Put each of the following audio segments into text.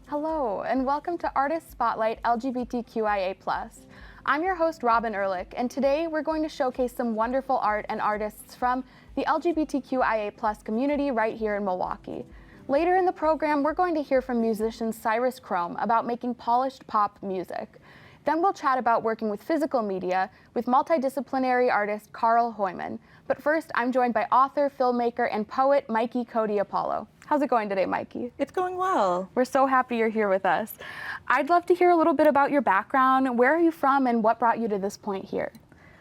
Hello, and welcome to Artist Spotlight LGBTQIA+. I'm your host, Robin Ehrlich, and today we're going to showcase some wonderful art and artists from the LGBTQIA+ community right here in Milwaukee. Later in the program, we're going to hear from musician Cyrus Chrome about making polished pop music. Then we'll chat about working with physical media with multidisciplinary artist Carl Heumann. But first, I'm joined by author, filmmaker, and poet Mikey Cody Apollo. How's it going today, Mikey? It's going well. We're so happy you're here with us. I'd love to hear a little bit about your background. Where are you from and what brought you to this point here?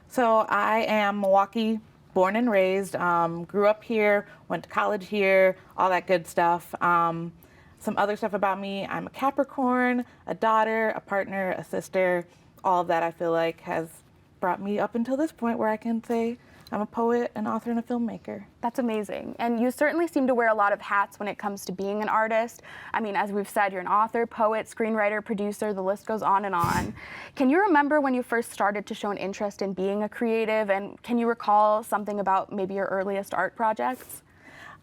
So I am Milwaukee, born and raised, grew up here, went to college here, all that good stuff. Some other stuff about me, I'm a Capricorn, a daughter, a partner, a sister. All of that I feel like has brought me up until this point where I can say I'm a poet, an author, and a filmmaker. That's amazing. And you certainly seem to wear a lot of hats when it comes to being an artist. I mean, as we've said, you're an author, poet, screenwriter, producer, the list goes on and on. Can you remember when you first started to show an interest in being a creative? And can you recall something about maybe your earliest art projects?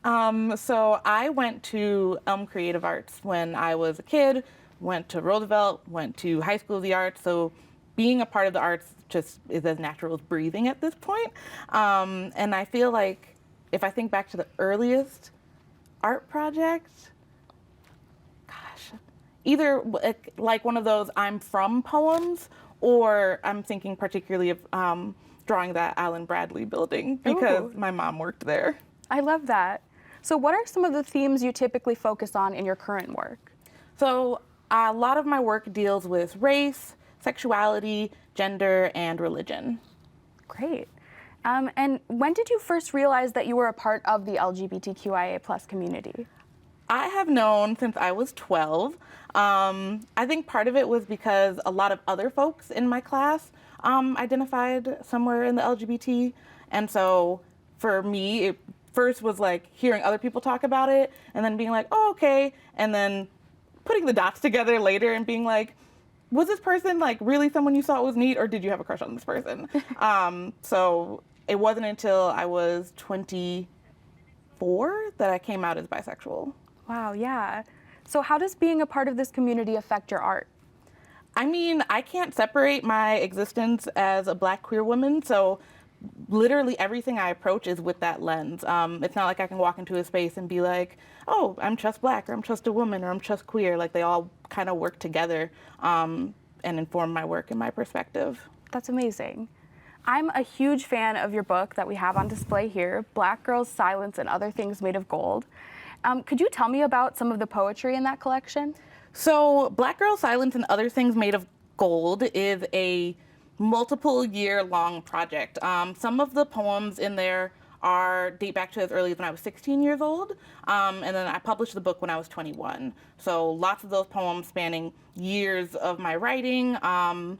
So I went to Creative Arts when I was a kid, went to Roosevelt, went to High School of the Arts. So being a part of the arts just is as natural as breathing at this point. And I feel like if I think back to the earliest art project, gosh, either like one of those I'm from poems, or I'm thinking particularly of drawing that Allen Bradley building because my mom worked there. I love that. So what are some of the themes you typically focus on in your current work? So a lot of my work deals with race, sexuality, gender, and religion. Great. And when did you first realize that you were a part of the LGBTQIA+ community? I have known since I was 12. I think part of it was because a lot of other folks in my class identified somewhere in the LGBT. And so for me, it first was like hearing other people talk about it and then being like, oh, okay. And then putting the dots together later and being like, was this person like really someone you thought was neat, or did you have a crush on this person? So it wasn't until I was 24 that I came out as bisexual. Wow, yeah. So how does being a part of this community affect your art? I mean, I can't separate my existence as a Black queer woman, so literally everything I approach is with that lens. It's not like I can walk into a space and be like, oh, I'm just Black, or I'm just a woman, or I'm just queer. Like, they all kind of work together and inform my work and my perspective. That's amazing. I'm a huge fan of your book that we have on display here, Black Girls, Silence, and Other Things Made of Gold. Could you tell me about some of the poetry in that collection? So Black Girls, Silence, and Other Things Made of Gold is a multiple-year-long project. Some of the poems in there date back to as early as when I was 16 years old, and then I published the book when I was 21. So lots of those poems spanning years of my writing, and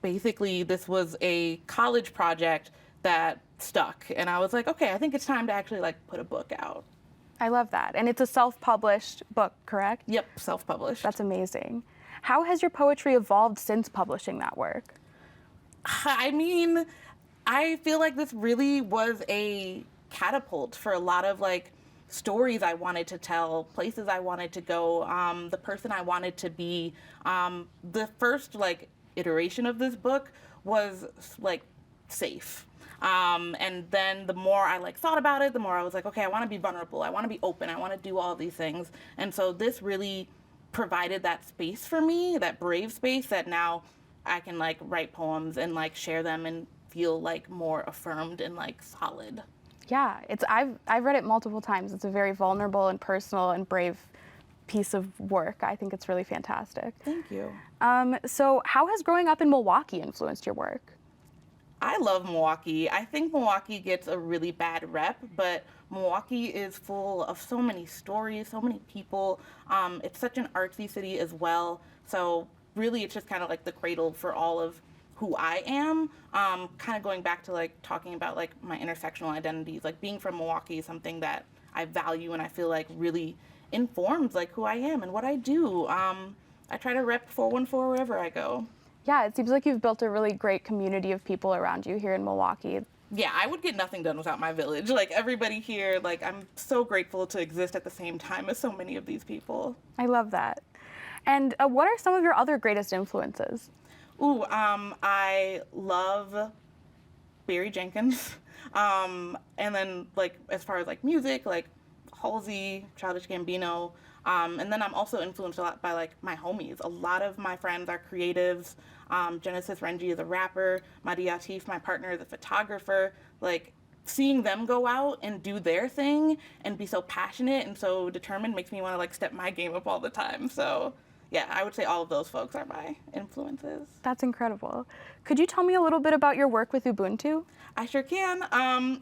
basically this was a college project that stuck, and I was like, okay, I think it's time to actually like put a book out. I love that. And it's a self-published book, correct? Yep, self-published. That's amazing. How has your poetry evolved since publishing that work? I mean, I feel like this really was a catapult for a lot of like stories I wanted to tell, places I wanted to go, the person I wanted to be. The first like iteration of this book was like safe. And then the more I like thought about it, the more I was like, okay, I want to be vulnerable. I want to be open. I want to do all these things. And so this really provided that space for me, that brave space that now I can like write poems and like share them and feel like more affirmed and like solid. Yeah, I've read it multiple times. It's a very vulnerable and personal and brave piece of work. I think it's really fantastic. Thank you. So how has growing up in Milwaukee influenced your work? I love Milwaukee. I think Milwaukee gets a really bad rep, but Milwaukee is full of so many stories, so many people. It's such an artsy city as well. So really it's just kind of like the cradle for all of who I am. Kind of going back to like talking about like my intersectional identities, like being from Milwaukee is something that I value and I feel like really informs like who I am and what I do. I try to rep 414 wherever I go. Yeah, it seems like you've built a really great community of people around you here in Milwaukee. Yeah, I would get nothing done without my village. Like everybody here, like I'm so grateful to exist at the same time as so many of these people. I love that. And what are some of your other greatest influences? I love Barry Jenkins. And then like as far as like music, like Halsey, Childish Gambino. And then I'm also influenced a lot by like my homies. A lot of my friends are creatives. Genesis Renji is a rapper. Madi Atif, my partner, is a photographer. Like seeing them go out and do their thing and be so passionate and so determined makes me want to like step my game up all the time. So yeah, I would say all of those folks are my influences. That's incredible. Could you tell me a little bit about your work with Ubuntu? I sure can.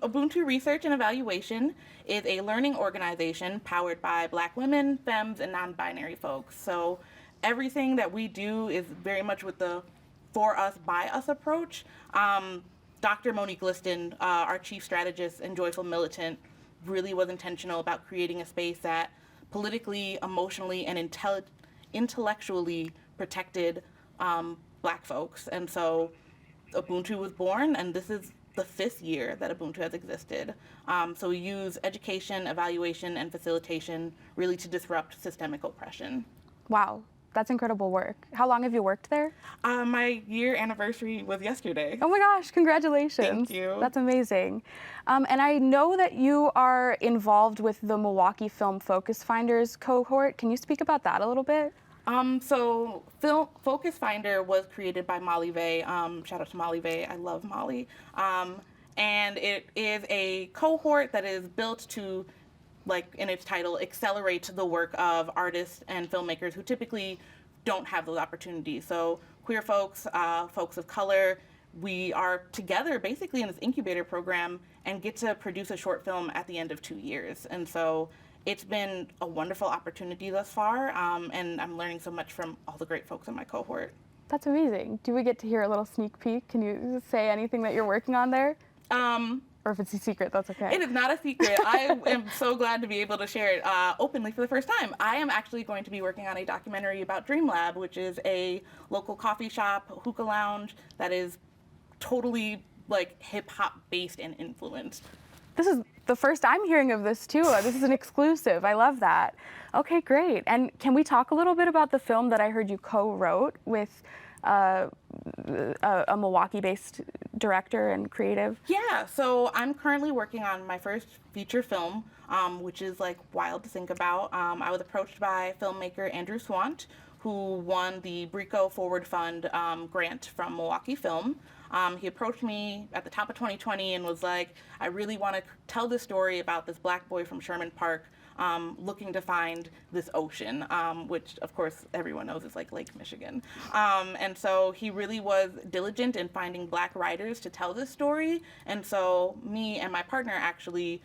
Ubuntu Research and Evaluation is a learning organization powered by Black women, femmes, and non-binary folks. So everything that we do is very much with the for us, by us approach. Dr. Monique Liston, our chief strategist and joyful militant, really was intentional about creating a space that politically, emotionally, and intellectually protected Black folks. And so Ubuntu was born, and this is the 5th year that Ubuntu has existed. So we use education, evaluation, and facilitation really to disrupt systemic oppression. Wow, that's incredible work. How long have you worked there? My year anniversary was yesterday. Oh my gosh, congratulations. Thank you. That's amazing. And I know that you are involved with the Milwaukee Film Focus Finders cohort. Can you speak about that a little bit? So Film Focus Finder was created by Molly Vey. Shout out to Molly Vey. I love Molly. And it is a cohort that is built to, like in its title, accelerate the work of artists and filmmakers who typically don't have those opportunities. So queer folks, folks of color, we are together basically in this incubator program and get to produce a short film at the end of 2 years. And so it's been a wonderful opportunity thus far, and I'm learning so much from all the great folks in my cohort. That's amazing. Do we get to hear a little sneak peek? Can you say anything that you're working on there? Or if it's a secret, that's okay. It is not a secret. I am so glad to be able to share it openly for the first time. I am actually going to be working on a documentary about Dream Lab, which is a local coffee shop, hookah lounge that is totally like hip hop based and influenced. This is the first I'm hearing of this too. This is an exclusive. I love that. Okay, great. And can we talk a little bit about the film that I heard you co-wrote with a Milwaukee-based director and creative? Yeah, so I'm currently working on my first feature film, which is like wild to think about. I was approached by filmmaker Andrew Swant, who won the Brico Forward Fund grant from Milwaukee Film. He approached me at the top of 2020 and was like, I really want to tell this story about this Black boy from Sherman Park looking to find this ocean, which of course everyone knows is like Lake Michigan. And so he really was diligent in finding Black writers to tell this story. And so me and my partner actually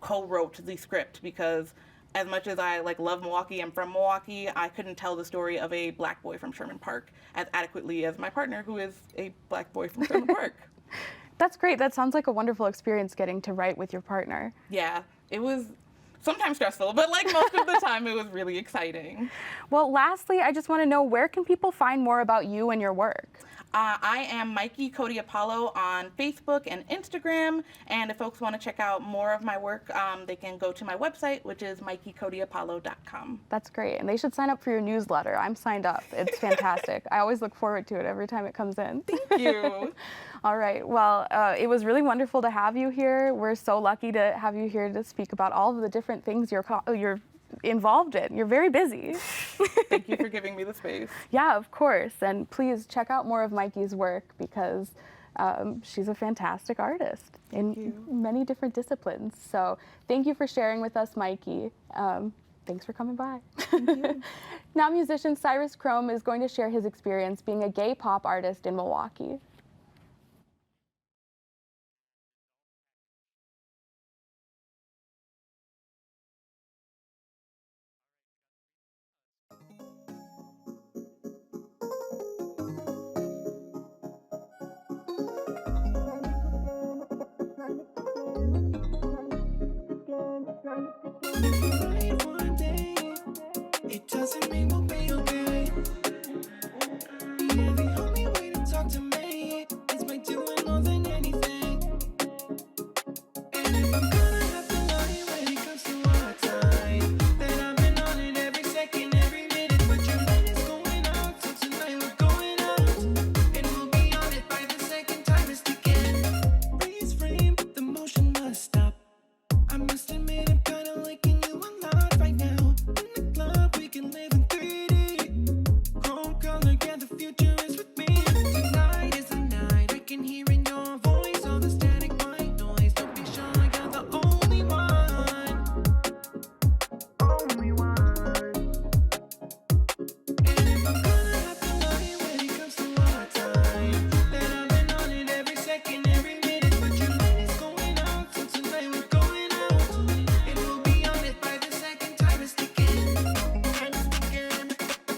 co-wrote the script because as much as I like love Milwaukee, I'm from Milwaukee, I couldn't tell the story of a Black boy from Sherman Park as adequately as my partner, who is a Black boy from Sherman Park. That's great. That sounds like a wonderful experience getting to write with your partner. Yeah, it was sometimes stressful, but like most of the time it was really exciting. Well, lastly, I just want to know, where can people find more about you and your work? I am Mikey Cody Apollo on Facebook and Instagram, and if folks want to check out more of my work, they can go to my website, which is mikeycodyapollo.com. That's great, and they should sign up for your newsletter. I'm signed up. It's fantastic. I always look forward to it every time it comes in. Thank you. All right, well, it was really wonderful to have you here. We're so lucky to have you here to speak about all of the different things you're involved in. You're very busy. Thank you for giving me the space. Yeah, of course. And please check out more of Mikey's work because she's a fantastic artist in many different disciplines. So thank you for sharing with us, Mikey. Thanks for coming by. Thank you. Now musician Cyrus Chrome is going to share his experience being a gay pop artist in Milwaukee. Right one day, it doesn't mean we'll be okay. Yeah, the only way to talk to me is by doing more than anything. And if I'm gonna have to lie when it comes to our time, then I've been on it every second, every minute. But your line is going out, so tonight we're going out, and we'll be on it by the second time is ticking. Freeze frame, the motion must stop. I must admit I'm kinda liking you a lot right now. In the club we can live in 3D. Chrome color, yeah, the future is with me. Tonight is the night, I can hear in your voice all the static white noise. Don't be shy, you're the only one. Only one. And if I'm gonna have to lie when it comes to our time, then I've been on it every second, every minute. But your line is going out, so tonight we're going out, and we'll be on it by the second time is ticking. Time is ticking,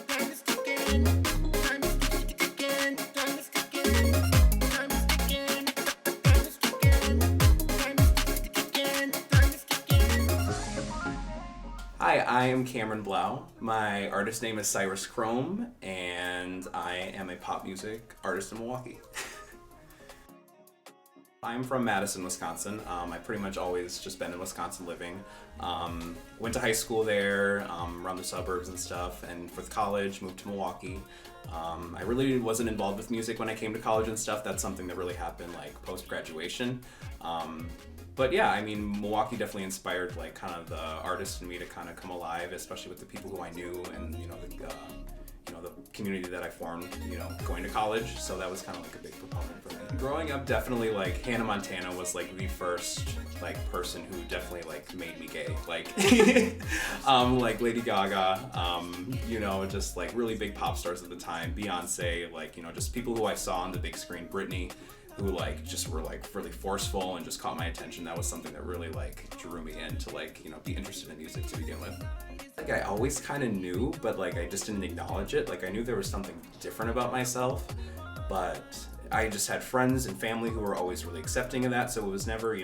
time is ticking, time is ticking, time is ticking, time is ticking, time is ticking, time is ticking, time is ticking. Hi, I am Cameron Blau. My artist name is Cyrus Chrome, and I am a pop music artist in Milwaukee. I'm from Madison, Wisconsin. I pretty much always just been in Wisconsin living. Went to high school there, around the suburbs and stuff, and for college moved to Milwaukee. I really wasn't involved with music when I came to college and stuff. That's something that really happened like post-graduation. But yeah, I mean, Milwaukee definitely inspired like kind of the artist in me to kind of come alive, especially with the people who I knew and the community that I formed, going to college. So that was kind of like a big proponent for me. Growing up, definitely like Hannah Montana was like the first like person who definitely like made me gay. Like, like Lady Gaga, just like really big pop stars at the time. Beyonce, like just people who I saw on the big screen. Britney, who like just were like really forceful and just caught my attention. That was something that really like drew me in to like be interested in music to begin with. Like I always kind of knew, but like I just didn't acknowledge it. Like I knew there was something different about myself, but I just had friends and family who were always really accepting of that. So it was never,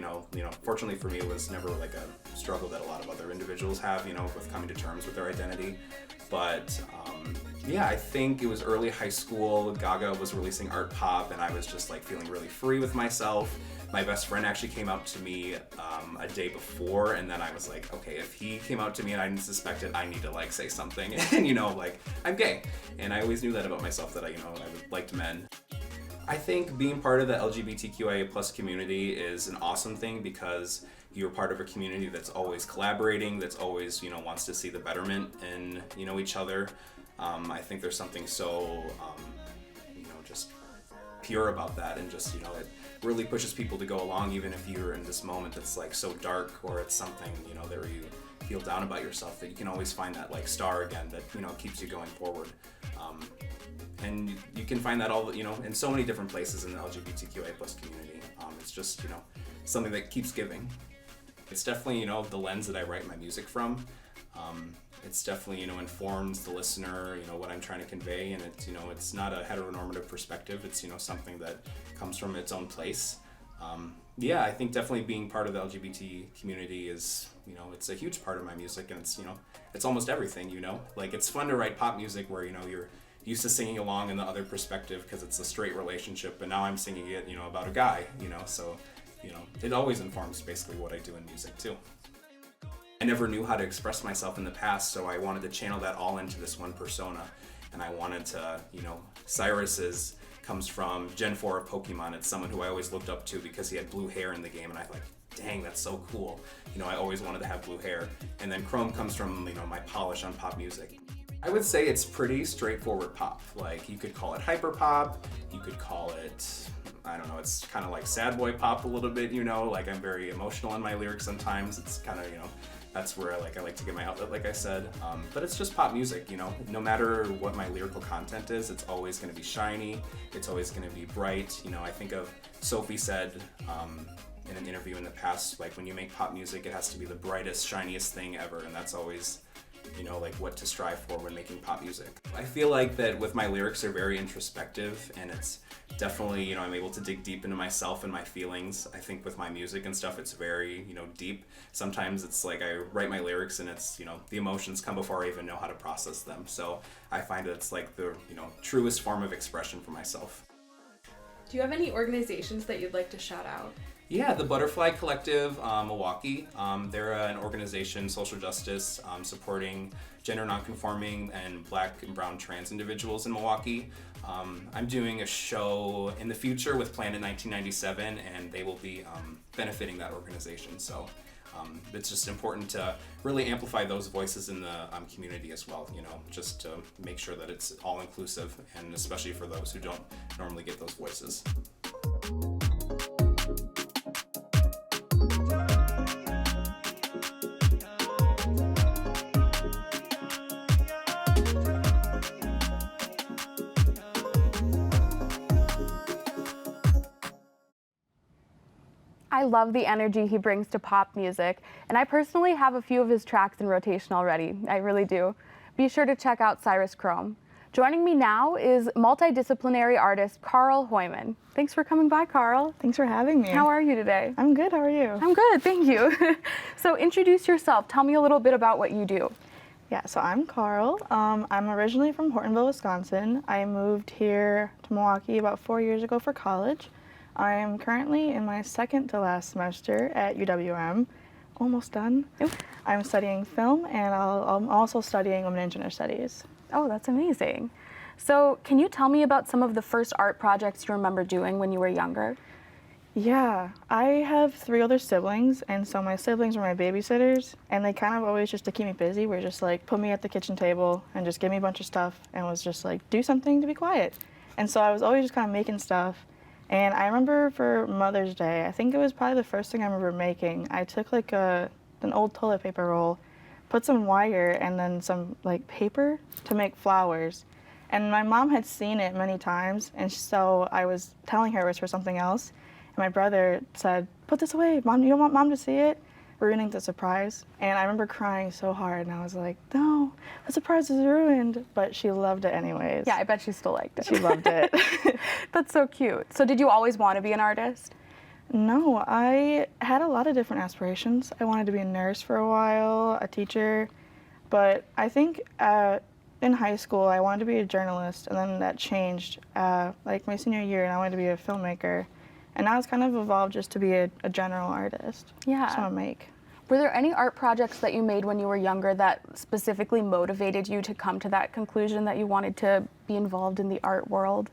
fortunately for me, it was never like a struggle that a lot of other individuals have, with coming to terms with their identity. But yeah, I think it was early high school. Gaga was releasing art pop, and I was just like feeling really free with myself. My best friend actually came out to me a day before, and then I was like, okay, if he came out to me and I didn't suspect it, I need to like say something, and like I'm gay. And I always knew that about myself, that I liked men. I think being part of the LGBTQA plus community is an awesome thing because you're part of a community that's always collaborating, that's always, wants to see the betterment in, each other. I think there's something so, just pure about that, and just, it really pushes people to go along, even if you're in this moment that's like so dark, or it's something, that you feel down about yourself, that you can always find that like star again that, keeps you going forward. And you can find that all, in so many different places in the LGBTQA plus community. It's just, something that keeps giving. It's definitely, the lens that I write my music from. It's definitely, informs the listener, what I'm trying to convey, and it's, it's not a heteronormative perspective. It's, something that comes from its own place. Yeah, I think definitely being part of the LGBT community is, it's a huge part of my music, and it's, it's almost everything, like it's fun to write pop music where, you're used to singing along in the other perspective because it's a straight relationship, but now I'm singing it, about a guy, so, it always informs basically what I do in music too. I never knew how to express myself in the past, so I wanted to channel that all into this one persona, and I wanted to, Cyrus comes from Gen 4 of Pokemon. It's someone who I always looked up to because he had blue hair in the game, and I thought, dang, that's so cool. I always wanted to have blue hair. And then Chrome comes from, my polish on pop music. I would say it's pretty straightforward pop. Like, you could call it hyper pop, you could call it, I don't know, it's kind of like sad boy pop a little bit, like I'm very emotional in my lyrics sometimes. It's kind of, that's where I like to get my outlet, like I said. But it's just pop music, no matter what my lyrical content is, it's always going to be shiny, it's always going to be bright. I think of Sophie said in an interview in the past, like when you make pop music, it has to be the brightest, shiniest thing ever, and that's always like what to strive for when making pop music. I feel like that with my lyrics are very introspective, and it's definitely, I'm able to dig deep into myself and my feelings. I think with my music and stuff, it's very, deep. Sometimes it's like I write my lyrics and it's, the emotions come before I even know how to process them. So I find that it's like the, truest form of expression for myself. Do you have any organizations that you'd like to shout out? Yeah, the Butterfly Collective, Milwaukee. They're an organization, social justice, supporting gender nonconforming and Black and brown trans individuals in Milwaukee. I'm doing a show in the future with Planet 1997, and they will be benefiting that organization. So it's just important to really amplify those voices in the community as well, just to make sure that it's all inclusive, and especially for those who don't normally get those voices. I love the energy he brings to pop music, and I personally have a few of his tracks in rotation already. I really do. Be sure to check out Cyrus Chrome. Joining me now is multidisciplinary artist Carl Heumann. Thanks for coming by, Carl. Thanks for having me. How are you today? I'm good. How are you? I'm good, thank you. So introduce yourself. Tell me a little bit about what you do. Yeah, so I'm Carl. I'm originally from Hortonville, Wisconsin. I moved here to Milwaukee about 4 years ago for college. I am currently in my second to last semester at UWM, almost done. Ooh. I'm studying film, and I'm also studying women and gender studies. Oh, that's amazing. So can you tell me about some of the first art projects you remember doing when you were younger? Yeah, I have 3 older siblings, and so my siblings were my babysitters, and they kind of always, just to keep me busy, were just like, put me at the kitchen table and just give me a bunch of stuff, and was just like, do something to be quiet. And so I was always just kind of making stuff. And I remember for Mother's Day, I think it was probably the first thing I remember making, I took like an old toilet paper roll, put some wire and then some like paper to make flowers. And my mom had seen it many times, and so I was telling her it was for something else. And my brother said, "Put this away, Mom, you don't want Mom to see it?" Ruining the surprise. And I remember crying so hard, and I was like, no, the surprise is ruined. But she loved it anyways. Yeah, I bet she still liked it. She loved it. That's so cute. So did you always want to be an artist? No, I had a lot of different aspirations. I wanted to be a nurse for a while, a teacher, but I think in high school I wanted to be a journalist, and then that changed like my senior year, and I wanted to be a filmmaker. And now it's kind of evolved just to be a general artist. Yeah. Just want to make. Were there any art projects that you made when you were younger that specifically motivated you to come to that conclusion that you wanted to be involved in the art world?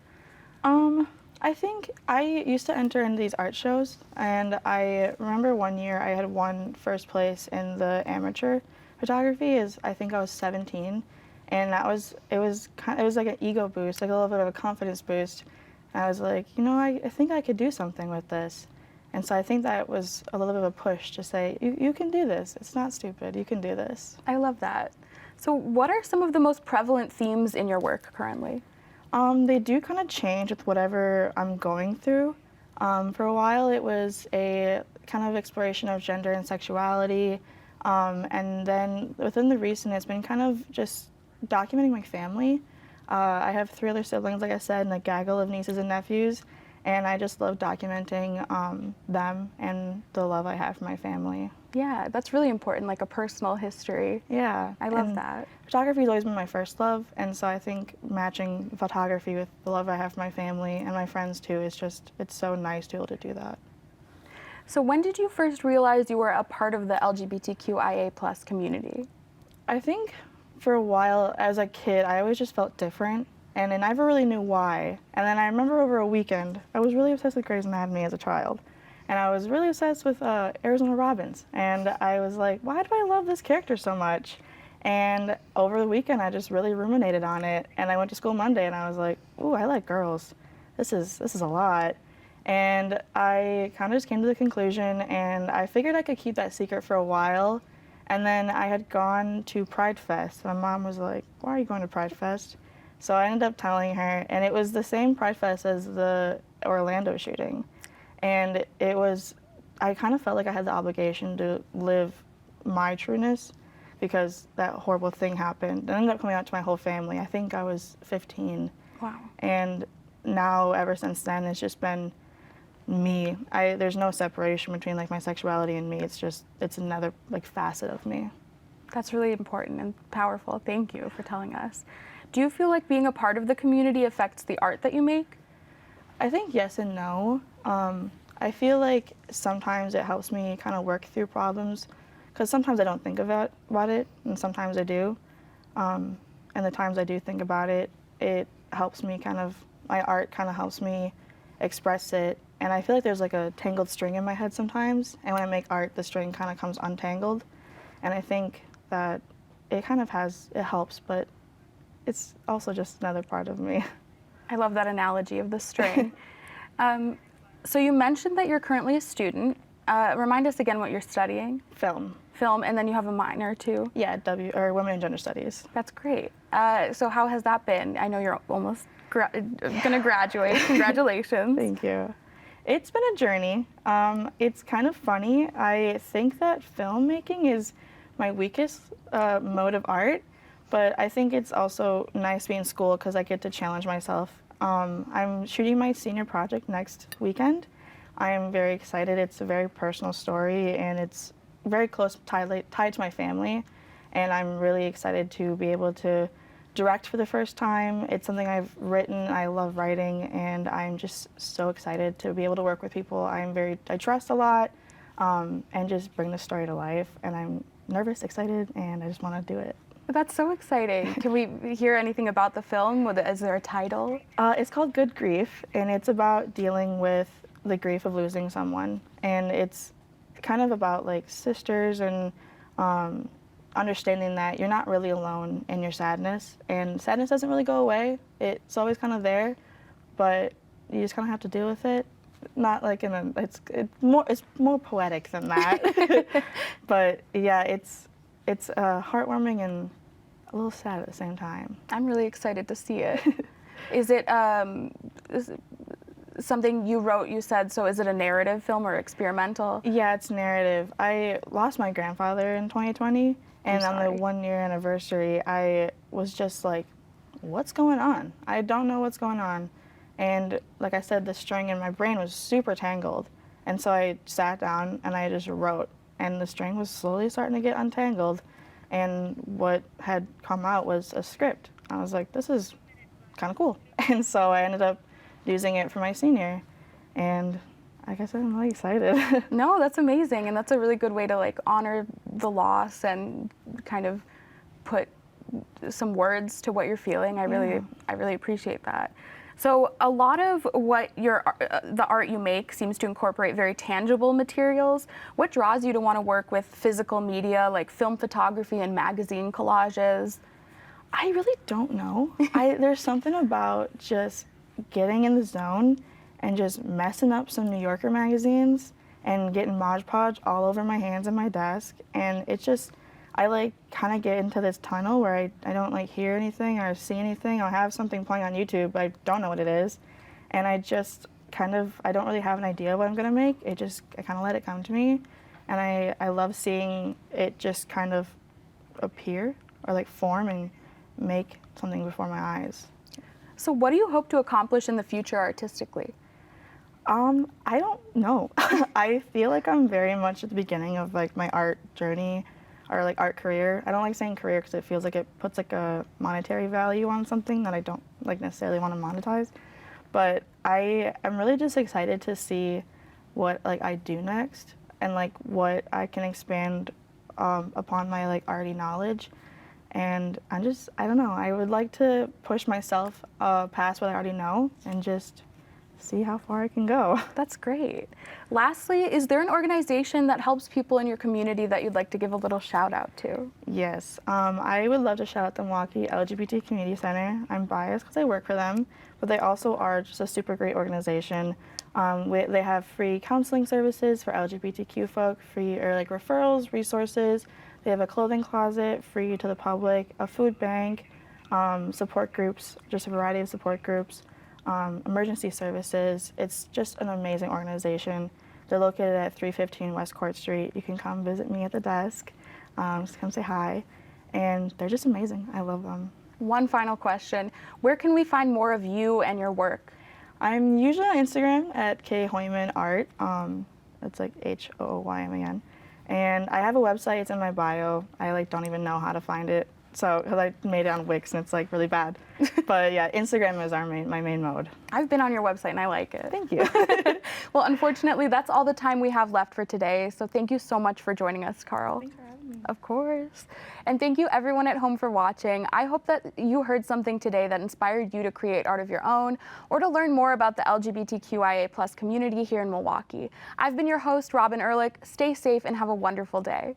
I think I used to enter into these art shows, and I remember one year I had won first place in the amateur photography. I think I was 17, and it was like an ego boost, like a little bit of a confidence boost. I was like, I think I could do something with this. And so I think that was a little bit of a push to say, you can do this. It's not stupid. You can do this. I love that. So what are some of the most prevalent themes in your work currently? They do kind of change with whatever I'm going through. For a while, it was a kind of exploration of gender and sexuality. And then within the recent, it's been kind of just documenting my family. I have 3 other siblings, like I said, and a gaggle of nieces and nephews, and I just love documenting them and the love I have for my family. Yeah, that's really important, like a personal history. Yeah. I love that. Photography has always been my first love, and so I think matching photography with the love I have for my family and my friends too it's so nice to be able to do that. So when did you first realize you were a part of the LGBTQIA+ community? I think for a while, as a kid, I always just felt different, and I never really knew why. And then I remember over a weekend, I was really obsessed with Grey's Anatomy as a child, and I was really obsessed with Arizona Robbins, and I was like, why do I love this character so much? And over the weekend, I just really ruminated on it, and I went to school Monday, and I was like, ooh, I like girls. This is a lot. And I kind of just came to the conclusion, and I figured I could keep that secret for a while. And then I had gone to Pride Fest. My mom was like, why are you going to Pride Fest? So I ended up telling her, and it was the same Pride Fest as the Orlando shooting. And I kind of felt like I had the obligation to live my trueness. because that horrible thing happened. It ended up coming out to my whole family. I think I was 15. Wow. And now, ever since then, it's just been me. There's no separation between like my sexuality and me. It's another like facet of me. That's really important and powerful. Thank you for telling us. Do you feel like being a part of the community affects the art that you make? I think yes and no. I feel like sometimes it helps me kind of work through problems, because sometimes I don't think about it, and sometimes I do. And the times I do think about it, it helps me my art kind of helps me express it. And I feel like there's like a tangled string in my head sometimes, and when I make art, the string kind of comes untangled. And I think that it helps, but it's also just another part of me. I love that analogy of the string. So you mentioned that you're currently a student. Remind us again what you're studying. Film. Film, and then you have a minor too. Yeah, Women and Gender Studies. That's great. So how has that been? I know you're almost gonna graduate. Congratulations. Thank you. It's been a journey. It's kind of funny. I think that filmmaking is my weakest mode of art, but I think it's also nice to be in school because I get to challenge myself. I'm shooting my senior project next weekend. I am very excited. It's a very personal story, and it's very close tied to my family, and I'm really excited to be able to direct for the first time. It's something I've written. I love writing, and I'm just so excited to be able to work with people I trust a lot, and just bring the story to life. And I'm nervous, excited, and I just want to do it. That's so exciting. Can we hear anything about the film? Is there a title? It's called Good Grief, and it's about dealing with the grief of losing someone. And it's kind of about like sisters and understanding that you're not really alone in your sadness, and sadness doesn't really go away. It's always kind of there, but you just kind of have to deal with it. Not like it's more poetic than that. But yeah, it's heartwarming and a little sad at the same time. I'm really excited to see it. Is it something you wrote, you said, so is it a narrative film or experimental? Yeah, it's narrative. I lost my grandfather in 2020, and on the 1-year anniversary, I was just like, what's going on? I don't know what's going on. And like I said, the string in my brain was super tangled. And so I sat down and I just wrote, and the string was slowly starting to get untangled. And what had come out was a script. I was like, this is kind of cool. And so I ended up using it for my senior. And like I said, I'm really excited. No, that's amazing. And that's a really good way to like honor the loss and kind of put some words to what you're feeling. I really appreciate that. So a lot of what the art you make seems to incorporate very tangible materials. What draws you to want to work with physical media like film photography and magazine collages? I really don't know. There's something about just getting in the zone and just messing up some New Yorker magazines and getting Mod Podge all over my hands and my desk. And it's just, I like kind of get into this tunnel where I don't like hear anything or see anything. I'll have something playing on YouTube, but I don't know what it is. And I just I don't really have an idea of what I'm gonna make. I kind of let it come to me. And I love seeing it just kind of appear or like form and make something before my eyes. So what do you hope to accomplish in the future artistically? I don't know. I feel like I'm very much at the beginning of like my art journey or like art career. I don't like saying career because it feels like it puts like a monetary value on something that I don't like necessarily want to monetize. But I am really just excited to see what like I do next and like what I can expand upon my like already knowledge. And I don't know, I would like to push myself past what I already know and just see how far I can go. That's great. Lastly, is there an organization that helps people in your community that you'd like to give a little shout out to? Yes, I would love to shout out the Milwaukee LGBT Community Center. I'm biased because I work for them, but they also are just a super great organization. They have free counseling services for LGBTQ folk, free or like referrals, resources. They have a clothing closet free to the public, a food bank, support groups, just a variety of support groups, emergency services. It's just an amazing organization. They're located at 315 West Court Street. You can come visit me at the desk. Just come say hi. And they're just amazing. I love them. One final question. Where can we find more of you and your work? I'm usually on Instagram at Heumann art. It's like Hooyman. And I have a website, it's in my bio. I like don't even know how to find it. So, because I made it on Wix and it's like really bad. But yeah, Instagram is my main mode. I've been on your website and I like it. Thank you. Well, unfortunately, that's all the time we have left for today. So thank you so much for joining us, Carl. Thanks for having me. Of course. And thank you everyone at home for watching. I hope that you heard something today that inspired you to create art of your own or to learn more about the LGBTQIA+ community here in Milwaukee. I've been your host, Robin Ehrlich. Stay safe and have a wonderful day.